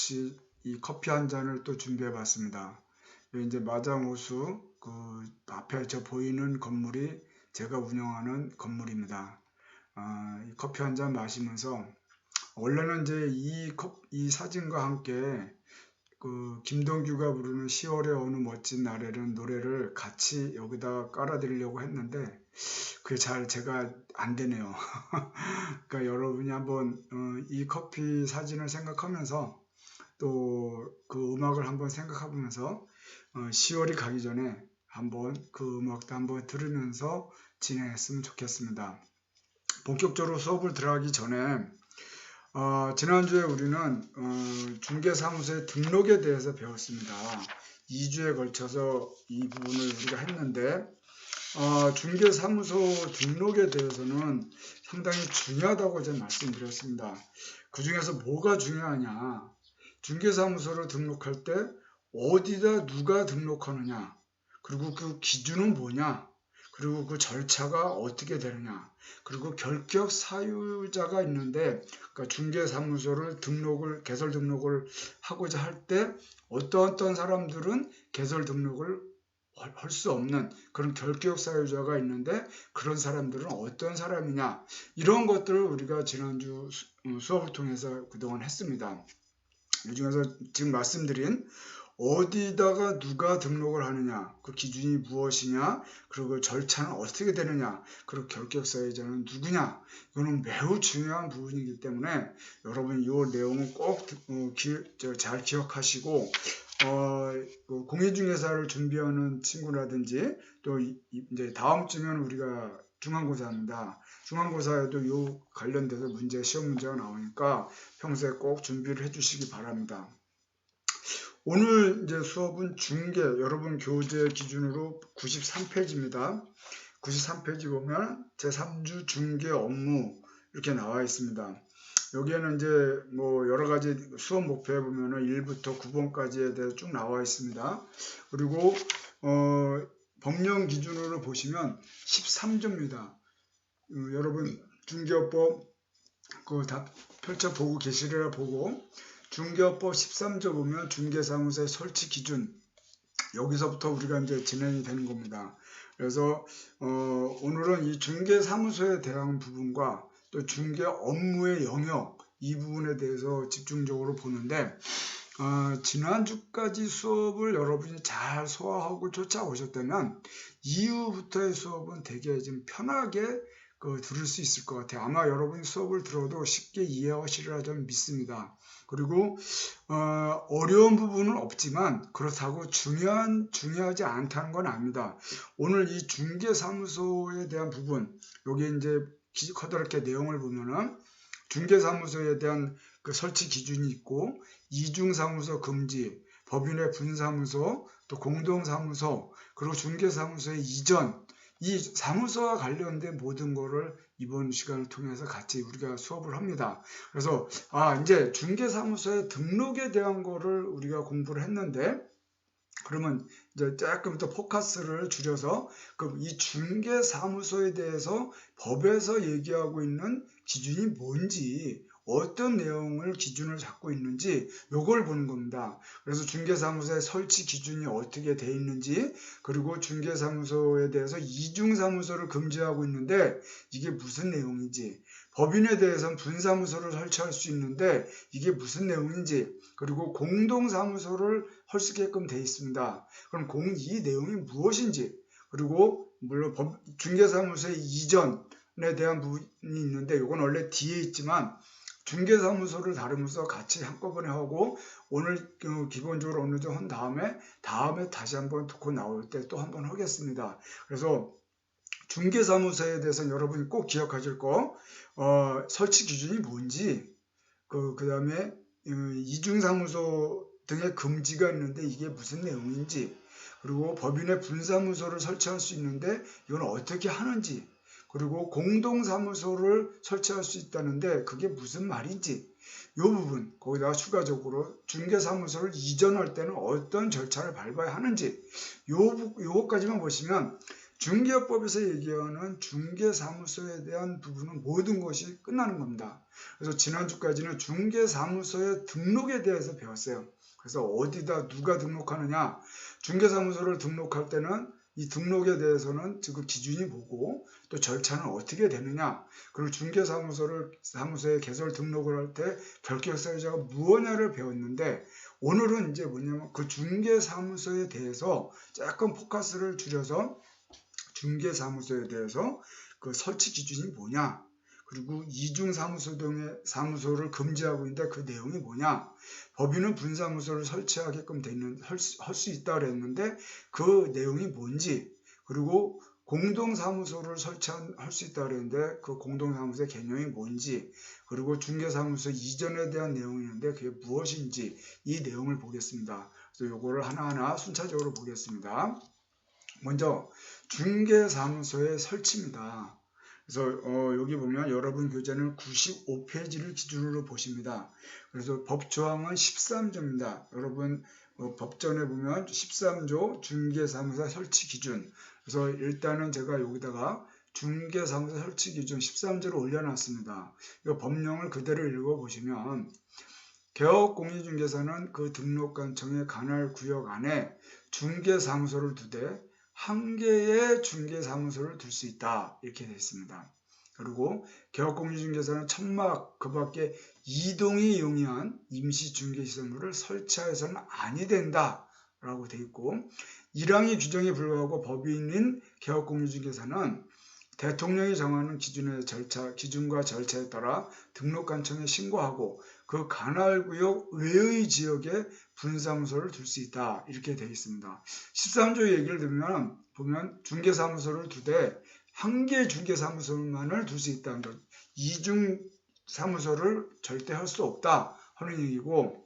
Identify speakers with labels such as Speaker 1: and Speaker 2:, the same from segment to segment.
Speaker 1: 역시 이 커피 한 잔을 또 준비해 봤습니다. 여기 이제 마장호수 그 앞에 저 보이는 건물이 제가 운영하는 건물입니다. 이 커피 한 잔 마시면서 원래는 이제 이 사진과 함께 그 김동규가 부르는 10월의 어느 멋진 날에는 노래를 같이 여기다 깔아드리려고 했는데 그게 잘 제가 안 되네요. 그러니까 여러분이 한번 이 커피 사진을 생각하면서 또 그 음악을 한번 생각해보면서 10월이 가기 전에 한번 그 음악도 한번 들으면서 진행했으면 좋겠습니다. 본격적으로 수업을 들어가기 전에 지난주에 우리는 중개사무소의 등록에 대해서 배웠습니다. 2주에 걸쳐서 이 부분을 우리가 했는데 중개사무소 등록에 대해서는 상당히 중요하다고 제가 말씀드렸습니다. 그 중에서 뭐가 중요하냐? 중개사무소를 등록할 때 어디다 누가 등록하느냐? 그리고 그 기준은 뭐냐? 그리고 그 절차가 어떻게 되느냐? 그리고 결격 사유자가 있는데 그러니까 중개사무소를 개설 등록을 하고자 할 때 어떤 사람들은 개설 등록을 할 수 없는 그런 결격 사유자가 있는데 그런 사람들은 어떤 사람이냐 이런 것들을 우리가 지난주 수업을 통해서 그동안 했습니다. 이 중에서 지금 말씀드린 어디다가 누가 등록을 하느냐, 그 기준이 무엇이냐, 그리고 그 절차는 어떻게 되느냐, 그리고 결격 사유자는 누구냐, 이거는 매우 중요한 부분이기 때문에 여러분 이 내용은 꼭 잘 기억하시고 공인중개사를 준비하는 친구라든지 또 이제 다음 주면 우리가 중간고사입니다. 중간고사에도 이 관련돼서 시험 문제가 나오니까 평소에 꼭 준비를 해주시기 바랍니다. 오늘 이제 수업은 중개, 여러분 교재 기준으로 93페이지입니다. 93페이지 보면 제3주 중개 업무 이렇게 나와 있습니다. 여기에는 이제 뭐 여러 가지 수업 목표에 보면은 1부터 9번까지에 대해 쭉 나와 있습니다. 그리고 법령 기준으로 보시면 13조입니다. 여러분 중개업법 그거 다 펼쳐보고 계시리라 보고 중개업법 13조 보면 중개사무소의 설치 기준 여기서부터 우리가 이제 진행이 되는 겁니다. 그래서 오늘은 이 중개사무소에 대한 부분과 또 중개 업무의 영역 이 부분에 대해서 집중적으로 보는데 지난주까지 수업을 여러분이 잘 소화하고 쫓아오셨다면 이후부터의 수업은 되게 좀 편하게 들을 수 있을 것 같아요. 아마 여러분이 수업을 들어도 쉽게 이해하시리라 좀 믿습니다. 그리고 어려운 부분은 없지만 그렇다고 중요하지 않다는 건 아닙니다. 오늘 이 중개사무소에 대한 부분 여기 이제 커다랗게 내용을 보면은 중개사무소에 대한 그 설치 기준이 있고 이중사무소 금지, 법인의 분사무소, 또 공동사무소, 그리고 중개사무소의 이전 이 사무소와 관련된 모든 거를 이번 시간을 통해서 같이 우리가 수업을 합니다. 그래서 이제 중개사무소의 등록에 대한 거를 우리가 공부를 했는데 그러면 이제 조금 더 포커스를 줄여서 이 중개사무소에 대해서 법에서 얘기하고 있는 기준이 뭔지 어떤 내용을 기준을 잡고 있는지 요걸 보는 겁니다. 그래서 중개사무소의 설치 기준이 어떻게 돼 있는지 그리고 중개사무소에 대해서 이중사무소를 금지하고 있는데 이게 무슨 내용인지 법인에 대해서는 분사무소를 설치할 수 있는데 이게 무슨 내용인지 그리고 공동사무소를 할 수 있게끔 돼 있습니다. 그럼 이 내용이 무엇인지 그리고 물론 중개사무소의 이전에 대한 부분이 있는데 이건 원래 뒤에 있지만 중개사무소를 다루면서 같이 한꺼번에 하고 오늘 기본적으로 어느 정도 한 다음에 다시 한번 듣고 나올 때 또 한번 하겠습니다. 그래서 중개사무소에 대해서 여러분이 꼭 기억하실 거 설치 기준이 뭔지 그 다음에 이중사무소 등의 금지가 있는데 이게 무슨 내용인지 그리고 법인의 분사무소를 설치할 수 있는데 이건 어떻게 하는지 그리고 공동사무소를 설치할 수 있다는데 그게 무슨 말인지 이 부분 거기다가 추가적으로 중개사무소를 이전할 때는 어떤 절차를 밟아야 하는지 요것까지만 보시면 중개업법에서 얘기하는 중개사무소에 대한 부분은 모든 것이 끝나는 겁니다. 그래서 지난주까지는 중개사무소의 등록에 대해서 배웠어요. 그래서 어디다 누가 등록하느냐, 중개사무소를 등록할 때는 이 등록에 대해서는 그 기준이 뭐고 또 절차는 어떻게 되느냐, 그리고 중개사무소에 개설 등록을 할 때 결격 사유자가 무엇냐를 배웠는데, 오늘은 이제 뭐냐면 그 중개사무소에 대해서 조금 포커스를 줄여서 중개사무소에 대해서 그 설치 기준이 뭐냐, 그리고 이중사무소 등의 사무소를 금지하고 있는데 그 내용이 뭐냐, 법인은 분사무소를 설치하게끔 할 수 있다 그랬는데 그 내용이 뭔지, 그리고 공동사무소를 설치할 수 있다 그랬는데 그 공동사무소의 개념이 뭔지, 그리고 중개사무소 이전에 대한 내용이 있는데 그게 무엇인지, 이 내용을 보겠습니다. 그래서 이거를 하나하나 순차적으로 보겠습니다. 먼저 중개사무소의 설치입니다. 그래서 여기 보면 여러분 교재는 95페이지를 기준으로 보십니다. 그래서 법조항은 13조입니다. 여러분 법전에 보면 13조 중개사무소 설치 기준. 그래서 일단은 제가 여기다가 중개사무소 설치 기준 13조를 올려놨습니다. 이 법령을 그대로 읽어보시면, 개업공인중개사는 그 등록관청의 관할 구역 안에 중개사무소를 두되 한 개의 중개사무소를 둘 수 있다, 이렇게 되어 있습니다. 그리고 개업공인중개사는 천막 그 밖에 이동이 용이한 임시중개시설물을 설치해서는 아니 된다 라고 되어 있고, 1항의 규정에 불구하고 법인인 개업공인중개사는 대통령이 정하는 기준과 절차에 따라 등록관청에 신고하고 그 관할구역 외의 지역에 분사무소를 둘 수 있다, 이렇게 되어 있습니다. 13조 얘기를 들으면 보면 중개사무소를 두되 한 개의 중개사무소만을 둘 수 있다는 것, 이중사무소를 절대 할 수 없다 하는 얘기고,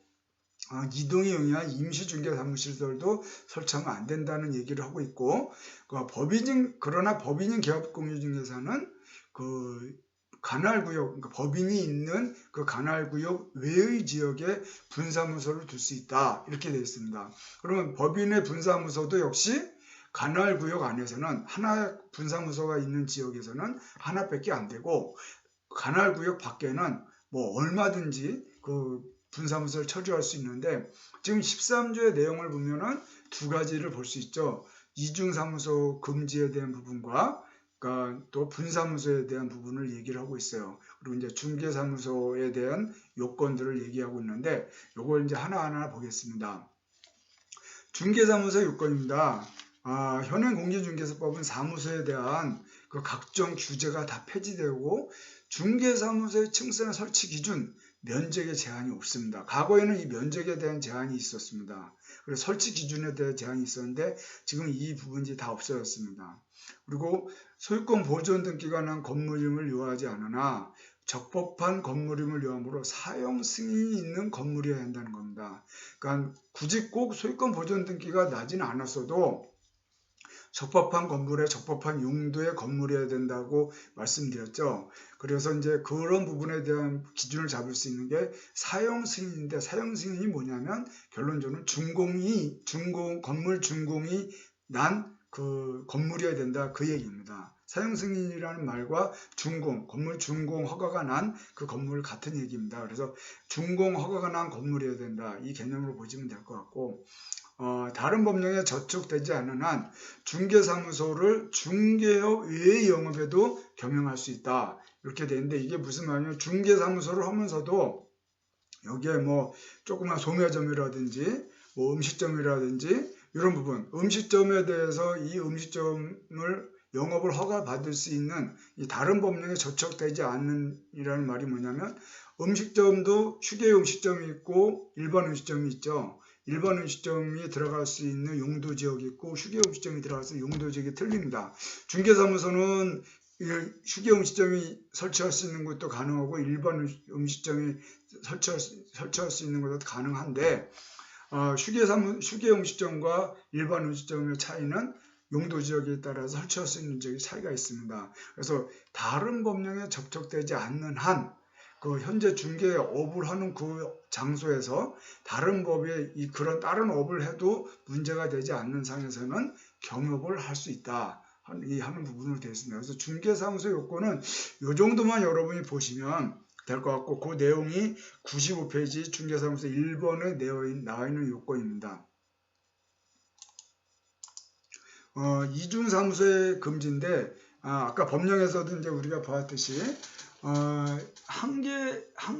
Speaker 1: 이동이 용이한 임시중개사무실들도 설치하면 안 된다는 얘기를 하고 있고, 그러나 법인인 개업공인중개사는 그 관할구역, 그러니까 법인이 있는 그 관할구역 외의 지역에 분사무소를 둘 수 있다, 이렇게 되어 있습니다. 그러면 법인의 분사무소도 역시 관할구역 안에서는 하나, 분사무소가 있는 지역에서는 하나밖에 안 되고, 관할구역 밖에는 뭐 얼마든지 그 분사무소를 처리할 수 있는데, 지금 13조의 내용을 보면은 두 가지를 볼 수 있죠. 이중사무소 금지에 대한 부분과 그러니까 또 분사무소에 대한 부분을 얘기를 하고 있어요. 그리고 이제 중개사무소에 대한 요건들을 얘기하고 있는데, 요걸 이제 하나하나 보겠습니다. 중개사무소 요건입니다. 현행 공인중개사법은 사무소에 대한 그 각종 규제가 다 폐지되고 중개사무소의 층수나 설치 기준, 면적에 제한이 없습니다. 과거에는 이 면적에 대한 제한이 있었습니다. 그래서 설치 기준에 대한 제한이 있었는데 지금 이 부분이 다 없어졌습니다. 그리고 소유권 보존 등기가 난 건물임을 요하지 않으나 적법한 건물임을 요함으로 사용 승인이 있는 건물이어야 한다는 겁니다. 그러니까 굳이 꼭 소유권 보존 등기가 나지는 않았어도 적법한 건물에 적법한 용도의 건물이어야 된다고 말씀드렸죠. 그래서 이제 그런 부분에 대한 기준을 잡을 수 있는 게 사용 승인인데, 사용 승인이 뭐냐면 결론적으로 건물 준공이 난 그 건물이어야 된다, 그 얘기입니다. 사용 승인이라는 말과 건물 준공 허가가 난 그 건물 같은 얘기입니다. 그래서 준공 허가가 난 건물이어야 된다, 이 개념으로 보시면 될 것 같고, 다른 법령에 저촉되지 않은 한 중개사무소를 중개업 외의 영업에도 겸용할 수 있다, 이렇게 되는데, 이게 무슨 말이냐면 중개사무소를 하면서도 여기에 뭐 조그만 소매점이라든지 뭐 음식점이라든지 이런 부분, 음식점에 대해서 이 음식점을 영업을 허가받을 수 있는 이 다른 법령에 저촉되지 않는 이라는 말이 뭐냐면, 음식점도 휴게 음식점이 있고 일반 음식점이 있죠. 일반 음식점이 들어갈 수 있는 용도 지역이 있고 휴게 음식점이 들어갈 수 있는 용도 지역이 틀립니다. 중개사무소는 휴게 음식점이 설치할 수 있는 것도 가능하고 일반 음식점이 설치할 수 있는 것도 가능한데, 휴게 음식점과 일반 음식점의 차이는 용도 지역에 따라서 설치할 수 있는 지역의 차이가 있습니다. 그래서 다른 법령에 접촉되지 않는 한 그 현재 중개업을 하는 그 장소에서 다른 법에 그런 다른 업을 해도 문제가 되지 않는 상에서는 경업을 할 수 있다 하는 부분으로 되어 있습니다. 그래서 중개사무소 요건은 요 정도만 여러분이 보시면 될 것 같고, 그 내용이 95페이지 중개사무소 1번에 나와 있는 요건입니다. 이중사무소의 금지인데, 아까 법령에서도 이제 우리가 보았듯이 한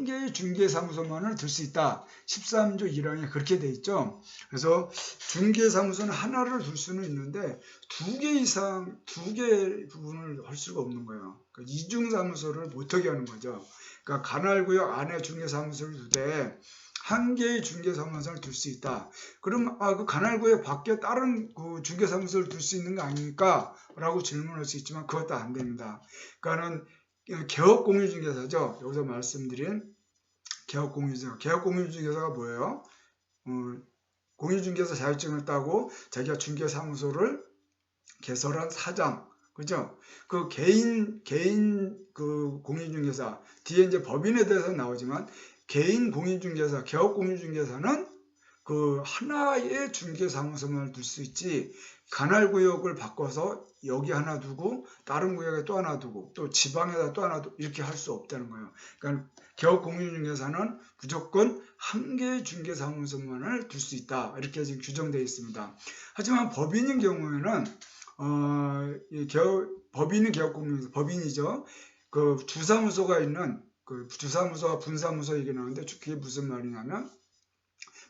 Speaker 1: 개의 중개사무소만을 둘 수 있다. 13조 1항에 그렇게 돼 있죠. 그래서 중개사무소는 하나를 둘 수는 있는데 두 개 이상, 두 개 부분을 할 수가 없는 거예요. 그러니까 이중사무소를 못하게 하는 거죠. 그러니까 관할구역 안에 중개사무소를 두되 한 개의 중개사무소를 둘 수 있다. 그럼 그 관할구역 밖에 다른 그 중개사무소를 둘 수 있는 거 아닙니까? 라고 질문할 수 있지만 그것도 안 됩니다. 그러니까는 개업공유중개사죠. 여기서 말씀드린 개업공유중개사. 개업공유중개사가 뭐예요? 공유중개사 자격증을 따고 자기가 중개사무소를 개설한 사장, 그죠? 그 개인 그 공유중개사, 뒤에 이제 법인에 대해서 나오지만 개인 공유중개사, 개업공유중개사는 그 하나의 중개사무소만 둘 수 있지, 관할구역을 바꿔서 여기 하나 두고 다른 구역에 또 하나 두고 또 지방에다 또 하나 두고 이렇게 할 수 없다는 거예요. 그러니까 개업공유중개사는 무조건 한 개의 중개사무소만을 둘 수 있다. 이렇게 지금 규정되어 있습니다. 하지만 법인인 경우에는 법인은 개업공유중개사, 법인이죠. 그 주사무소가 있는 그 주사무소와 분사무소 얘기 나오는데 그게 무슨 말이냐면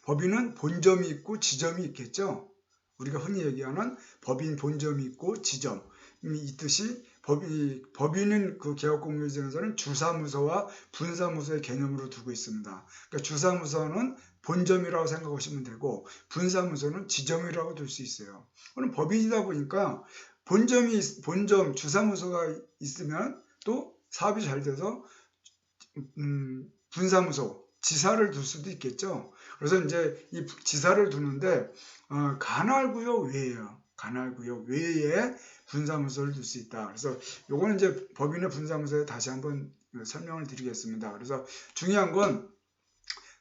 Speaker 1: 법인은 본점이 있고 지점이 있겠죠. 우리가 흔히 얘기하는 법인 본점이 있고 지점이 있듯이 법인은 그 개업공유중개사는 주사무소와 분사무소의 개념으로 두고 있습니다. 그러니까 주사무소는 본점이라고 생각하시면 되고 분사무소는 지점이라고 둘 수 있어요. 그럼 법인이다 보니까 본점 주사무소가 있으면 또 사업이 잘 돼서 분사무소 지사를 둘 수도 있겠죠. 그래서 이제 이 지사를 두는데 관할구역 외에요. 관할구역 외에 분사무소를 둘 수 있다. 그래서 요거는 이제 법인의 분사무소에 다시 한번 설명을 드리겠습니다. 그래서 중요한 건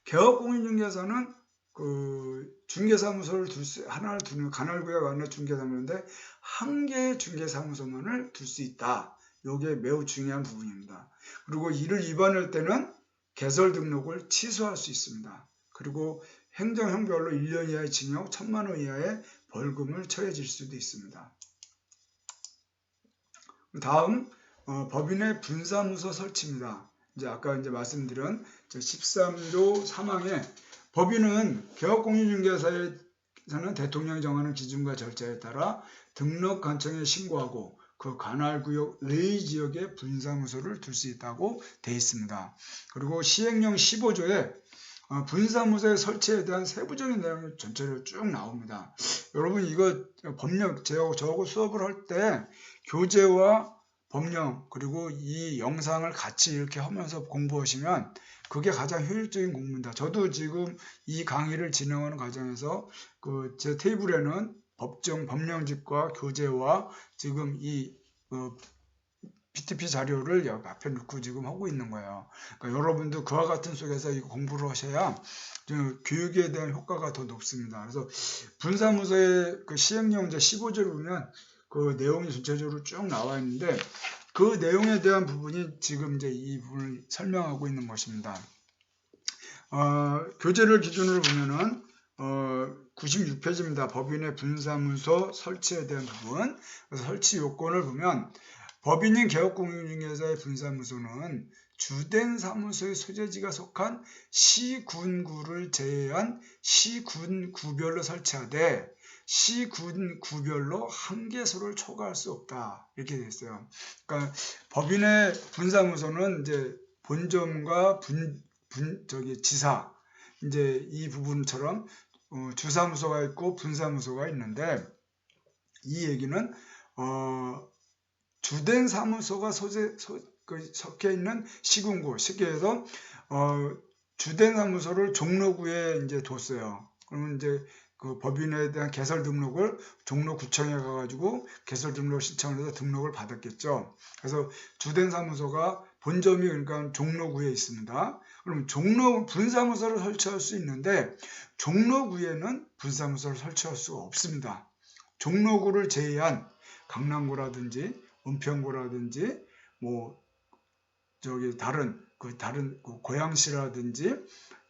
Speaker 1: 개업공유중개사는 그 중개사무소를 하나를 두는 관할구역 안에 중개사무소인데 한 개의 중개사무소만을 둘 수 있다. 요게 매우 중요한 부분입니다. 그리고 이를 위반할 때는 개설 등록을 취소할 수 있습니다. 그리고 행정형별로 1년 이하의 징역, 1,000만 원 이하의 벌금을 처해질 수도 있습니다. 다음 법인의 분사무소 설치입니다. 이제 아까 이제 말씀드린 13조 3항에 법인은 개업공유중개사에서는 대통령이 정하는 기준과 절차에 따라 등록관청에 신고하고 그 관할구역 외의 지역에 분사무소를 둘 수 있다고 되어 있습니다. 그리고 시행령 15조에 분사무소의 설치에 대한 세부적인 내용이 전체로 쭉 나옵니다. 여러분 이거 법령 저하고 수업을 할 때 교재와 법령 그리고 이 영상을 같이 이렇게 하면서 공부하시면 그게 가장 효율적인 공부입니다. 저도 지금 이 강의를 진행하는 과정에서 그 제 테이블에는 법령집과 교재와 지금 이 PPT 자료를 여기 앞에 놓고 지금 하고 있는 거예요. 그러니까 여러분도 그와 같은 속에서 이 공부를 하셔야 교육에 대한 효과가 더 높습니다. 그래서 분사무소의 그 시행령 15조를 보면 그 내용이 전체적으로 쭉 나와 있는데 그 내용에 대한 부분이 지금 이제 이 부분을 설명하고 있는 것입니다. 교재를 기준으로 보면은 96페이지입니다. 법인의 분사무소 설치에 대한 부분. 그래서 설치 요건을 보면 법인인 개업공유중개사의 분사무소는 주된 사무소의 소재지가 속한 시군구를 제외한 시군구별로 설치하되 시군구별로 한 개소를 초과할 수 없다. 이렇게 되어 있어요. 그러니까 법인의 분사무소는 이제 본점과 지사 이제 이 부분처럼 주사무소가 있고 분사무소가 있는데 이 얘기는 주된 사무소가 섞여 있는 시군구, 쉽게 해서 주된 사무소를 종로구에 이제 뒀어요. 그러면 이제 그 법인에 대한 개설 등록을 종로구청에 가가지고 개설 등록 신청을 해서 등록을 받았겠죠. 그래서 주된 사무소가 본점이 그러니까 종로구에 있습니다. 그럼 분사무소를 설치할 수 있는데 종로구에는 분사무소를 설치할 수가 없습니다. 종로구를 제외한 강남구라든지 은평구라든지 뭐 저기 다른 고양시라든지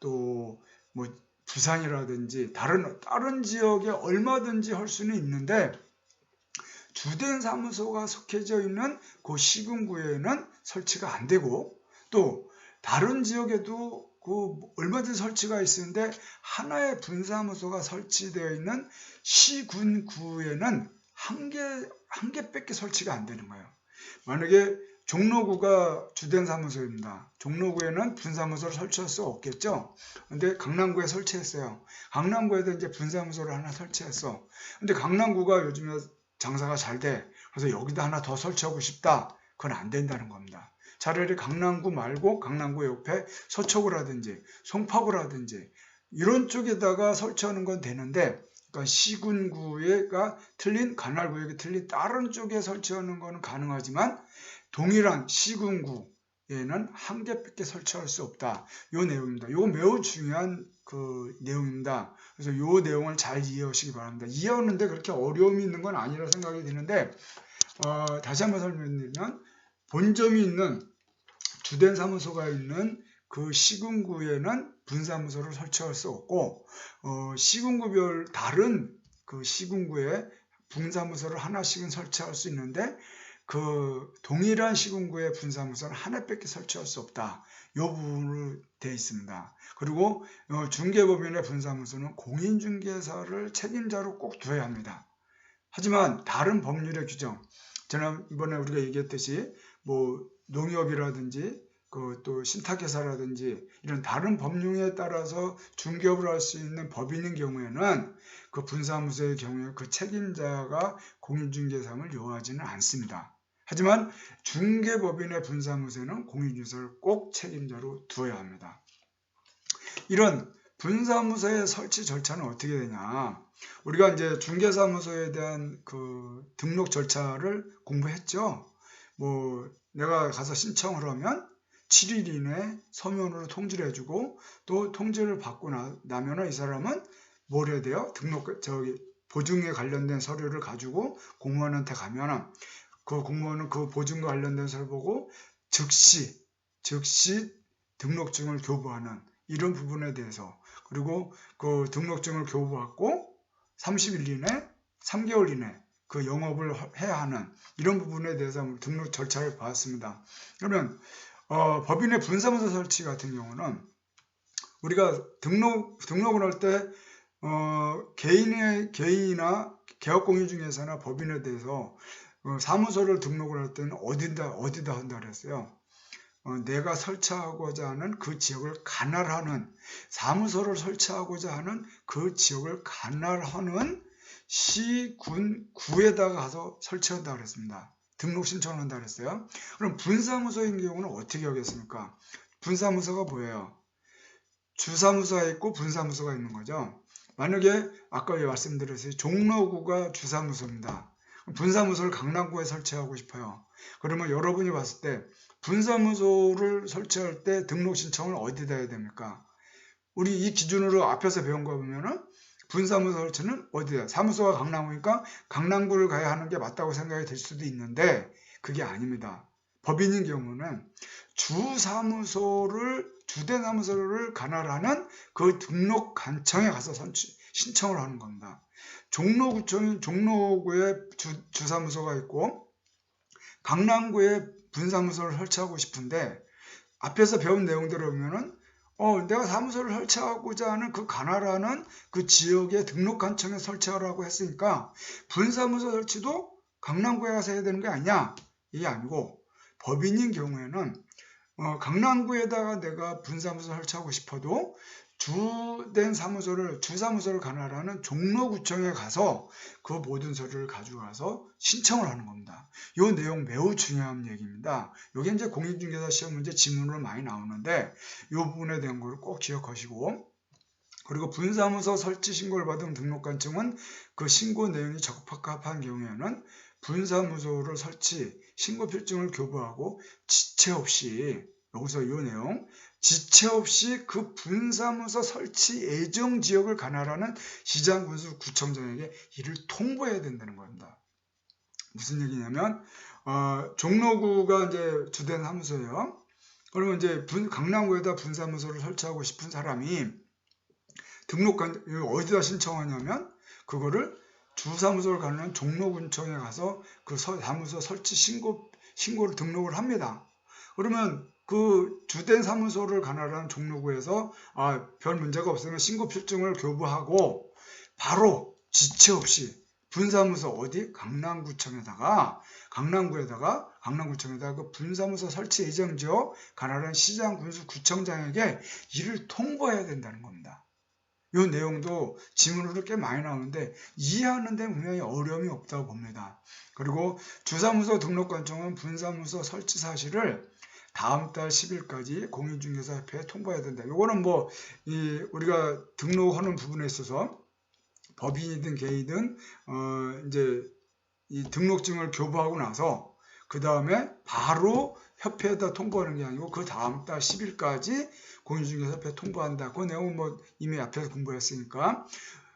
Speaker 1: 또 뭐 부산이라든지 다른 지역에 얼마든지 할 수는 있는데 주된 사무소가 속해져 있는 그 시군구에는 설치가 안 되고 또 다른 지역에도 얼마든지 설치가 있는데 하나의 분사무소가 설치되어 있는 시군구에는 한 개밖에 설치가 안 되는 거예요. 만약에 종로구가 주된 사무소입니다. 종로구에는 분사무소를 설치할 수 없겠죠. 근데 강남구에 설치했어요. 강남구에도 이제 분사무소를 하나 설치했어. 근데 강남구가 요즘에 장사가 잘 돼. 그래서 여기다 하나 더 설치하고 싶다. 그건 안 된다는 겁니다. 차라리 강남구 말고 강남구 옆에 서초구라든지 송파구라든지 이런 쪽에다가 설치하는 건 되는데 그러니까 시군구가 틀린 관할구역이 틀린 다른 쪽에 설치하는 거는 가능하지만 동일한 시군구에는 한 개밖에 설치할 수 없다. 이 내용입니다. 이거 매우 중요한 내용입니다. 그래서 이 내용을 잘 이해하시기 바랍니다. 이해하는데 그렇게 어려움이 있는 건 아니라 생각이 드는데 다시 한번 설명드리면 본점이 있는 주된 사무소가 있는 그 시군구에는 분사무소를 설치할 수 없고 시군구별 다른 그 시군구에 분사무소를 하나씩은 설치할 수 있는데 그 동일한 시군구의 분사무소는 하나밖에 설치할 수 없다. 이 부분으로 되어 있습니다. 그리고 중개법인의 분사무소는 공인중개사를 책임자로 꼭 둬야 합니다. 하지만 다른 법률의 규정, 지난번에 우리가 얘기했듯이 뭐 농협이라든지 또 신탁회사라든지 이런 다른 법률에 따라서 중개업을 할 수 있는 법인인 경우에는 그 분사무소의 경우에 그 책임자가 공인중개사를 요하지는 않습니다. 하지만 중개법인의 분사무소는 공인중개사를 꼭 책임자로 두어야 합니다. 이런 분사무소의 설치 절차는 어떻게 되냐? 우리가 이제 중개사무소에 대한 그 등록 절차를 공부했죠. 뭐 내가 가서 신청을 하면 7일 이내 서면으로 통지를 해주고 또 통지를 받고 나면은 이 사람은 뭘 해야 돼요? 보증에 관련된 서류를 가지고 공무원한테 가면은 그 공무원은 그 보증과 관련된 서류 보고 즉시 등록증을 교부하는 이런 부분에 대해서 그리고 그 등록증을 교부받고 30일 이내, 3개월 이내 그 영업을 해야 하는 이런 부분에 대해서 등록 절차를 봤습니다. 그러면 법인의 분사무소 설치 같은 경우는 우리가 등록을 할 때 개인이나 개업공인중개사나 법인에 대해서 사무소를 등록을 할 때는 어디다 한다 그랬어요. 내가 설치하고자 하는 그 지역을 관할하는 사무소를 설치하고자 하는 그 지역을 관할하는 시군구에다가 가서 설치한다 그랬습니다. 등록 신청을 한다 그랬어요. 그럼 분사무소인 경우는 어떻게 하겠습니까? 분사무소가 뭐예요? 주사무소가 있고 분사무소가 있는 거죠. 만약에 아까 말씀드렸어요. 종로구가 주사무소입니다. 분사무소를 강남구에 설치하고 싶어요. 그러면 여러분이 봤을 때 분사무소를 설치할 때 등록 신청을 어디다 해야 됩니까? 우리 이 기준으로 앞에서 배운 거 보면은 분사무소 설치는 어디다? 사무소가 강남구니까 강남구를 가야 하는 게 맞다고 생각이 될 수도 있는데 그게 아닙니다. 법인인 경우는 주된 사무소를 관할하는 그 등록관청에 가서 신청을 하는 겁니다. 종로구에 주사무소가 있고 강남구에 분사무소를 설치하고 싶은데 앞에서 배운 내용대로 보면은 내가 사무소를 설치하고자 하는 그 관할하는 그 지역의 등록관청에 설치하라고 했으니까 분사무소 설치도 강남구에 가서 해야 되는 게 아니냐? 이게 아니고 법인인 경우에는 강남구에다가 내가 분사무소 설치하고 싶어도 주사무소를 관할하는 종로구청에 가서 그 모든 서류를 가지고 가서 신청을 하는 겁니다. 이 내용 매우 중요한 얘기입니다. 이게 이제 공인중개사 시험 문제 지문으로 많이 나오는데 이 부분에 대한 걸 꼭 기억하시고 그리고 분사무소 설치 신고를 받은 등록관청은 그 신고 내용이 적합한 경우에는 분사무소를 설치 신고 필증을 교부하고 지체 없이 여기서 이 내용 지체 없이 그 분사무소 설치 예정 지역을 관할하는 시장군수 구청장에게 이를 통보해야 된다는 겁니다. 무슨 얘기냐면 종로구가 이제 주된 사무소예요. 그러면 이제 강남구에다 분사무소를 설치하고 싶은 사람이 등록관 어디다 신청하냐면 그거를 주사무소를 가는 종로군청에 가서 그 사무소 설치 신고를 등록을 합니다. 그러면 그 주된 사무소를 관할하는 종로구에서 별 문제가 없으면 신고 필증을 교부하고 바로 지체 없이 분사무소 어디 강남구청에다가 그 분사무소 설치 예정지역 관할하는 시장 군수 구청장에게 이를 통보해야 된다는 겁니다. 이 내용도 지문으로 꽤 많이 나오는데 이해하는 데 분명히 어려움이 없다고 봅니다. 그리고 주사무소 등록관청은 분사무소 설치 사실을 다음 달 10일까지 공인중개사협회에 통보해야 된다. 이거는 뭐 우리가 등록하는 부분에 있어서 법인이든 개인이든 이제 이 등록증을 교부하고 나서 그 다음에 바로 협회에다 통보하는 게 아니고 그 다음 달 10일까지 공인중개사협회에 통보한다. 그 내용은 뭐 이미 앞에서 공부했으니까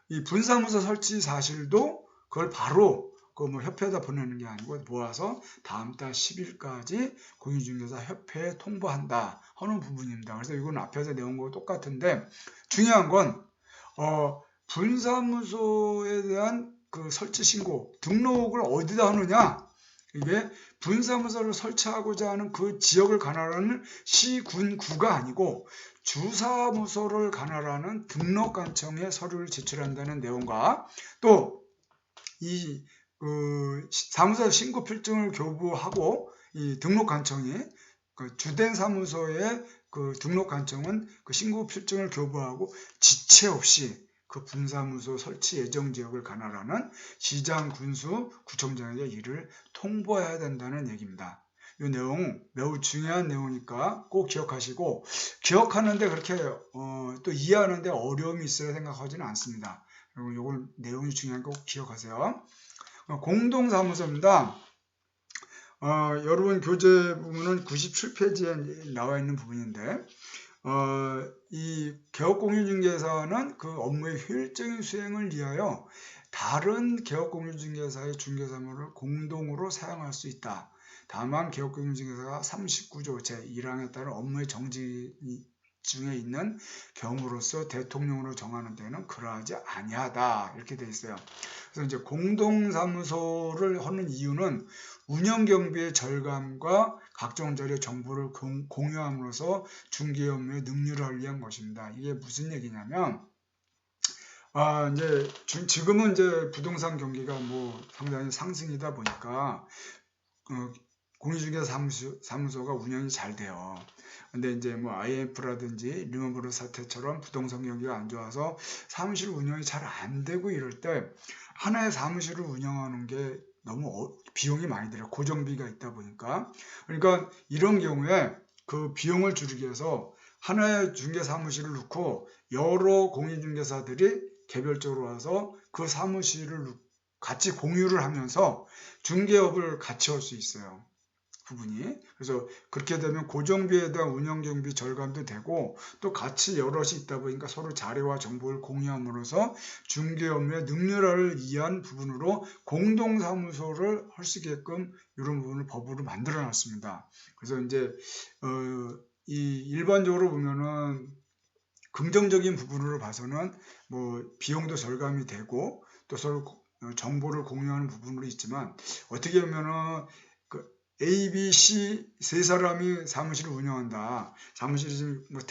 Speaker 1: 이 분사무소 설치 사실도 그걸 바로 그 뭐 협회에다 보내는 게 아니고 모아서 다음 달 10일까지 공인중개사협회에 통보한다 하는 부분입니다. 그래서 이건 앞에서 내온 거 똑같은데 중요한 건 분사무소에 대한 그 설치 신고 등록을 어디다 하느냐, 이게 분사무소를 설치하고자 하는 그 지역을 관할하는 시군구가 아니고 주사무소를 관할하는 등록관청에 서류를 제출한다는 내용과 또 이 사무소 신고 필증을 교부하고 이 등록관청이 그 주된 사무소의 그 등록관청은 그 신고 필증을 교부하고 지체 없이 그 분사무소 설치 예정 지역을 관할하는 시장 군수 구청장에게 이를 통보해야 된다는 얘기입니다. 이 내용 매우 중요한 내용이니까 꼭 기억하시고, 기억하는데 그렇게 또 이해하는데 어려움이 있어야 생각하지는 않습니다. 그리고 이걸 내용이 중요한 거 꼭 기억하세요. 공동사무소입니다. 여러분 교재 부분은 97페이지에 나와 있는 부분인데 이 개업공인중개사는 그 업무의 효율적인 수행을 위하여 다른 개업공인중개사의 중개사무를 공동으로 사용할 수 있다. 다만 개업공인중개사가 39조 제1항에 따른 업무의 정지 중에 있는 경우로서 대통령으로 정하는 데는 그러하지 아니하다 이렇게 돼 있어요. 그래서 이제 공동사무소를 하는 이유는 운영경비의 절감과 각종 자료 정보를 공유함으로써 중개 업무의 능률을 위한 것입니다. 이게 무슨 얘기냐면 이제 지금은 이제 부동산 경기가 뭐 상당히 상승이다 보니까 공인중개사 사무소가 운영이 잘 돼요. 근데 이제 뭐 IMF라든지 리먼브러 사태처럼 부동산 경기가 안 좋아서 사무실 운영이 잘 안 되고 이럴 때 하나의 사무실을 운영하는 게 너무 비용이 많이 들어요. 고정비가 있다 보니까. 그러니까 이런 경우에 그 비용을 줄이기 위해서 하나의 중개 사무실을 놓고 여러 공인중개사들이 개별적으로 와서 그 사무실을 같이 공유를 하면서 중개업을 같이 할 수 있어요. 부분이. 그래서 그렇게 되면 고정비에 대한 운영경비 절감도 되고 또 같이 여럿이 있다 보니까 서로 자료와 정보를 공유함으로써 중개 업무의 능률화를 위한 부분으로 공동사무소를 할 수 있게끔 이런 부분을 법으로 만들어 놨습니다. 그래서 이제 이 일반적으로 보면은 긍정적인 부분으로 봐서는 뭐 비용도 절감이 되고 또 서로 정보를 공유하는 부분으로 있지만 어떻게 보면은 A, B, C 세 사람이 사무실을 운영한다. 사무실이 지금 뭐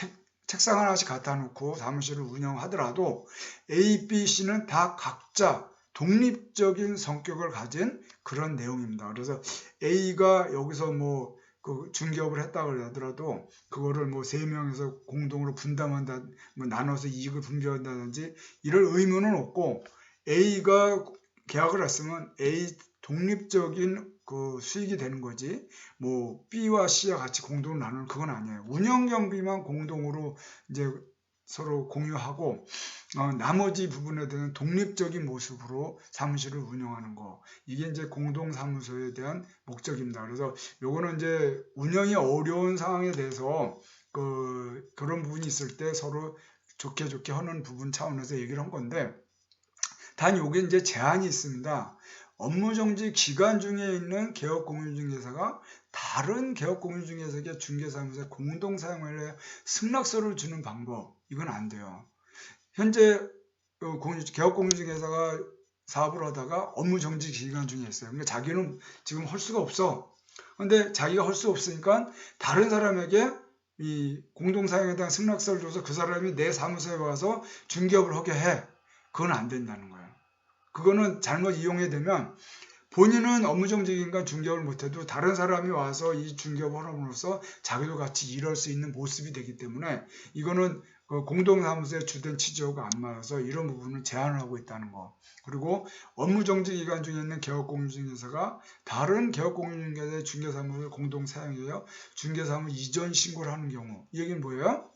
Speaker 1: 책상 하나씩 갖다 놓고 사무실을 운영하더라도 A, B, C는 다 각자 독립적인 성격을 가진 그런 내용입니다. 그래서 A가 여기서 뭐 그 중개업을 했다 그러더라도 그거를 뭐 세 명에서 공동으로 분담한다, 뭐 나눠서 이익을 분배한다든지 이럴 의무는 없고 A가 계약을 했으면 A 독립적인 그 수익이 되는 거지 뭐 B와 C와 같이 공동으로 나누는 그건 아니에요. 운영 경비만 공동으로 이제 서로 공유하고 나머지 부분에 대한 독립적인 모습으로 사무실을 운영하는 거, 이게 이제 공동사무소에 대한 목적입니다. 그래서 요거는 이제 운영이 어려운 상황에 대해서 그런 부분이 있을 때 서로 좋게 하는 부분 차원에서 얘기를 한 건데, 단 요게 이제 제한이 있습니다. 업무정지 기간 중에 있는 개업공인중개사가 다른 개업공인중개사의 중개사무소에 공동사용을 승낙서를 주는 방법, 이건 안 돼요. 현재 개업공인중개사가 사업을 하다가 업무정지 기간 중에 있어요. 그러니까 자기는 지금 할 수가 없어. 근데 자기가 할 수 없으니까 다른 사람에게 이 공동사용에 대한 승낙서를 줘서 그 사람이 내 사무소에 와서 중개업을 하게 해. 그건 안 된다는 거예요. 그거는 잘못 이용이 되면 본인은 업무정지기간 중개업을 못해도 다른 사람이 와서 이 중개업을 함으로써 자기도 같이 일할 수 있는 모습이 되기 때문에 이거는 공동사무소의 주된 취지하고 안 맞아서 이런 부분을 제한을 하고 있다는 거. 그리고 업무정지기간 중에 있는 개업공인중개사가 다른 개업공인중개사의 중개사무소를 공동사용해요. 중개사무 이전 신고를 하는 경우. 이 얘기는 뭐예요?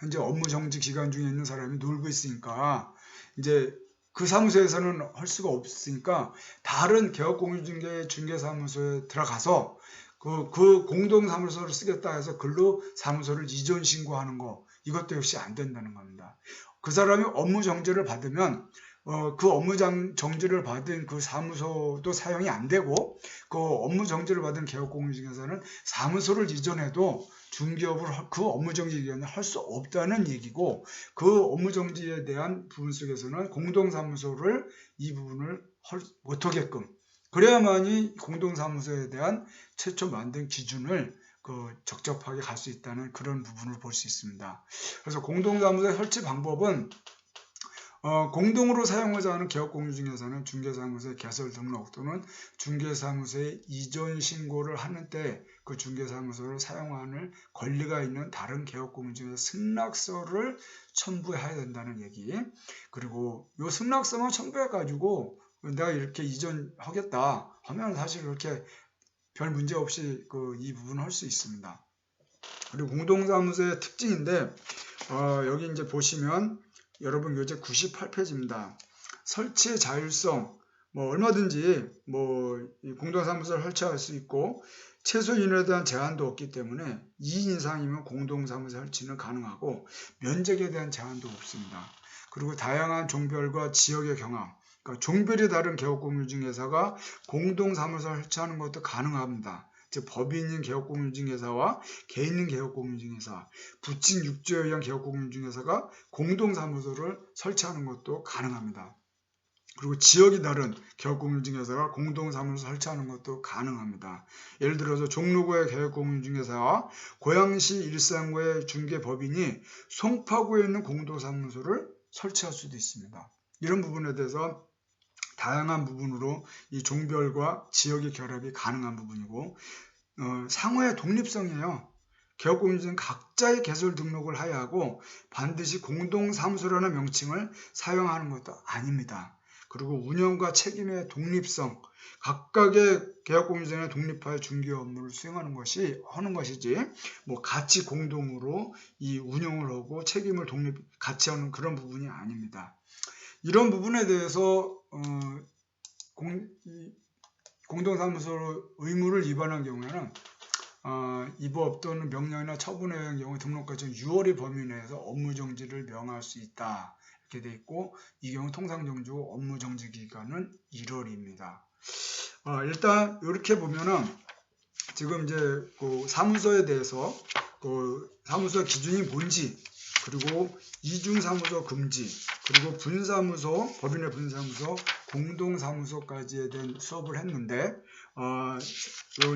Speaker 1: 현재 업무정지 기간 중에 있는 사람이 놀고 있으니까 이제 그 사무소에서는 할 수가 없으니까 다른 개업공인중개 중개사무소에 들어가서 그 공동사무소를 쓰겠다 해서 글로 사무소를 이전 신고하는 거, 이것도 역시 안 된다는 겁니다. 그 사람이 업무 정지를 받으면 그 업무 정지를 받은 그 사무소도 사용이 안 되고 그 업무 정지를 받은 개업공인중개사는 사무소를 이전해도 중개업을 그 업무 정지 기간에 할 수 없다는 얘기고, 그 업무 정지에 대한 부분 속에서는 공동사무소를 이 부분을 못하게끔 그래야만이 공동사무소에 대한 최초 만든 기준을 적접하게 갈 수 있다는 그런 부분을 볼 수 있습니다. 그래서 공동사무소 설치 방법은 공동으로 사용하자 하는 개업공인중개사는 중개사무소의 개설 등록 또는 중개사무소의 이전 신고를 하는 때 그 중개사무소를 사용하는 권리가 있는 다른 개업공인중개사 승낙서를 첨부해야 된다는 얘기. 그리고 이 승낙서만 첨부해가지고 내가 이렇게 이전하겠다 하면 사실 이렇게 별 문제 없이 이 부분을 할 수 있습니다. 그리고 공동사무소의 특징인데 여기 이제 보시면 여러분 교재 98페이지입니다. 설치의 자율성, 얼마든지 공동사무소를 설치할 수 있고 최소 인원에 대한 제한도 없기 때문에 2인 이상이면 공동사무소 설치는 가능하고 면적에 대한 제한도 없습니다. 그리고 다양한 종별과 지역의 경험, 그러니까 종별이 다른 개업공인중개사가 공동사무소 설치하는 것도 가능합니다. 즉 법인인 개업공인중개사와 개인인 개업공인중개사, 부친 육조에 의한 개업공인중개사가 공동사무소를 설치하는 것도 가능합니다. 그리고 지역이 다른 개업공인중개사가 공동사무소 설치하는 것도 가능합니다. 예를 들어서 종로구의 개업공인중개사와 고양시 일산구의 중개법인이 송파구에 있는 공동사무소를 설치할 수도 있습니다. 이런 부분에 대해서 다양한 부분으로 이 종별과 지역의 결합이 가능한 부분이고 상호의 독립성이에요. 개업공인중개사는 각자의 개설 등록을 해야 하고 반드시 공동사무소라는 명칭을 사용하는 것도 아닙니다. 그리고 운영과 책임의 독립성, 각각의 개업공인중개사는 독립하여 중개 업무를 수행하는 것이지 같이 공동으로 이 운영을 하고 책임을 같이 하는 그런 부분이 아닙니다. 이런 부분에 대해서 공동사무소 의무를 위반한 경우에는 입법 또는 명령이나 처분에 의한 경우 등록과정 6월의 범위 내에서 업무정지를 명할 수 있다. 이렇게 돼 있고 이 경우 통상정지고 업무정지 기간은 1월입니다. 일단 이렇게 보면은 지금 이제 사무소에 대해서 사무소 기준이 뭔지, 그리고 이중사무소 금지, 그리고 분사무소, 법인의 분사무소, 공동사무소까지에 대한 수업을 했는데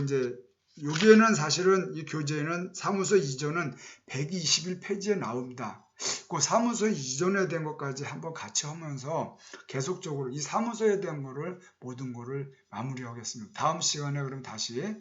Speaker 1: 이제 여기에는 사실은 이 교재에는 사무소 이전은 121페이지에 나옵니다. 그 사무소 이전에 대한 것까지 한번 같이 하면서 계속적으로 이 사무소에 대한 거를 모든 거를 마무리하겠습니다. 다음 시간에 그럼 다시